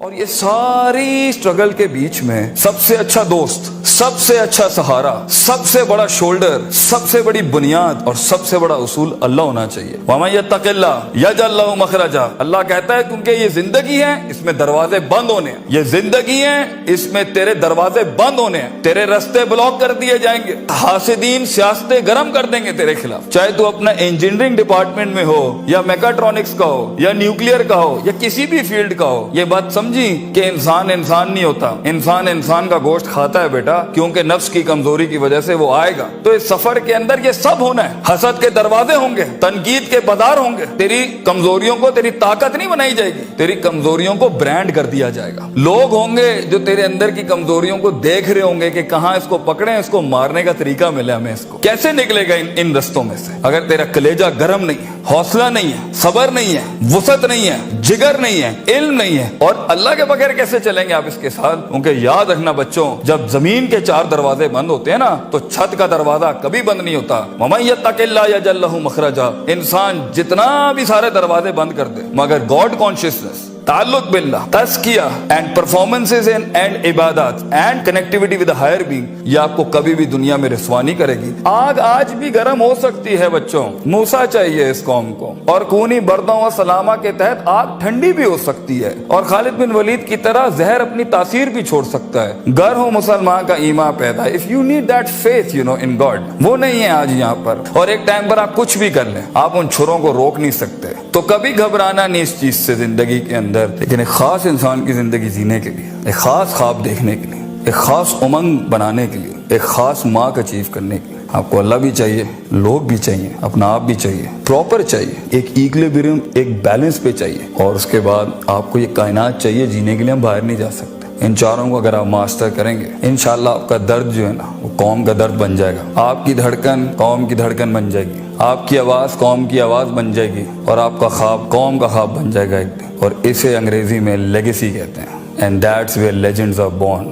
اور یہ ساری اسٹرگل کے بیچ میں سب سے اچھا دوست، سب سے اچھا سہارا، سب سے بڑا شولڈر، سب سے بڑی بنیاد اور سب سے بڑا اصول اللہ ہونا چاہیے۔ وَمَن يَتَّقِ اللَّهَ يَجْعَل لَّهُ مَخْرَجًا، اللہ کہتا ہے کیونکہ یہ زندگی ہے، اس میں دروازے بند ہونے ہیں، یہ زندگی ہے، اس میں تیرے دروازے بند ہونے ہیں، تیرے رستے بلاک کر دیے جائیں گے، حاسدین سیاستیں گرم کر دیں گے تیرے خلاف، چاہے تو اپنا انجینئرنگ ڈپارٹمنٹ میں ہو یا میکاٹرونکس کا ہو یا نیوکلیئر کا ہو یا کسی بھی فیلڈ کا ہو۔ یہ بات سمجھی کہ انسان نہیں ہوتا، انسان کا گوشت کھاتا ہے بیٹا، کیونکہ نفس کی کمزوری کی وجہ سے وہ آئے گا۔ تو اس سفر کے اندر یہ سب ہونا ہے، حسد کے دروازے ہوں گے، تنقید کے بازار ہوں گے، تیری کمزوریوں کو تیری طاقت نہیں بنائی جائے گی، تیری کمزوریوں کو برانڈ کر دیا جائے گا۔ لوگ ہوں گے جو تیرے اندر کی کمزوریوں کو دیکھ رہے ہوں گے کہ کہاں اس کو پکڑیں، اس کو مارنے کا طریقہ ملے ہمیں، اس کو کیسے نکلے گا ان رستوں میں سے۔ اگر تیرا کلیجہ گرم نہیں ہے، حوصلہ نہیں ہے، صبر نہیں ہے، وسعت نہیں ہے، جگر نہیں ہے، علم نہیں ہے، اور اللہ کے بغیر کیسے چلیں گے آپ اس کے ساتھ؟ کیونکہ یاد رکھنا بچوں، جب زمین کے 4 دروازے بند ہوتے ہیں نا تو چھت کا دروازہ کبھی بند نہیں ہوتا۔ وَمَن يَتَّقِ اللَّهَ يَجْعَل لَّهُ مَخْرَجًا، انسان جتنا بھی سارے دروازے بند کر دے مگر گاڈ کانشیسنس، تعلق باللہ، تزکیہ اینڈ پرفارمنسز اینڈ عبادات and connectivity with higher being, یہ آپ کو کبھی بھی دنیا میں رسوا نہیں کرے گی۔ آگ آج بھی گرم ہو سکتی ہے بچوں، موسیٰ چاہیے اس قوم کو، اور کونی بردوں و سلامہ کے تحت آگ ٹھنڈی بھی ہو سکتی ہے، اور خالد بن ولید کی طرح زہر اپنی تاثیر بھی چھوڑ سکتا ہے۔ گر ہو مسلمان کا ایمان پیدا، if you need that faith in God، وہ نہیں ہے آج یہاں پر، اور ایک ٹائم پر آپ کچھ بھی کر لیں، آپ ان چھروں کو روک نہیں سکتے۔ تو کبھی گھبرانا نہیں اس چیز سے زندگی کے اندر، لیکن ایک خاص انسان کی زندگی جینے کے لیے، ایک خاص خواب دیکھنے کے لیے، ایک خاص امنگ بنانے کے لیے، ایک خاص مارک اچیو کرنے کے لیے آپ کو اللہ بھی چاہیے، لوگ بھی چاہیے، اپنا آپ بھی چاہیے، پراپر چاہیے، ایک ایکولیبریم، ایک بیلنس پہ چاہیے، اور اس کے بعد آپ کو یہ کائنات چاہیے جینے کے لیے ہم باہر نہیں جا سکتے۔ ان چاروں کو اگر آپ ماسٹر کریں گے، انشاءاللہ آپ کا درد جو ہے نا وہ قوم کا درد بن جائے گا، آپ کی دھڑکن قوم کی دھڑکن بن جائے گی، آپ کی آواز قوم کی آواز بن جائے گی، اور آپ کا خواب قوم کا خواب بن جائے گا ایک دن، اور اسے انگریزی میں لیگیسی کہتے ہیں، and that's where legends are born۔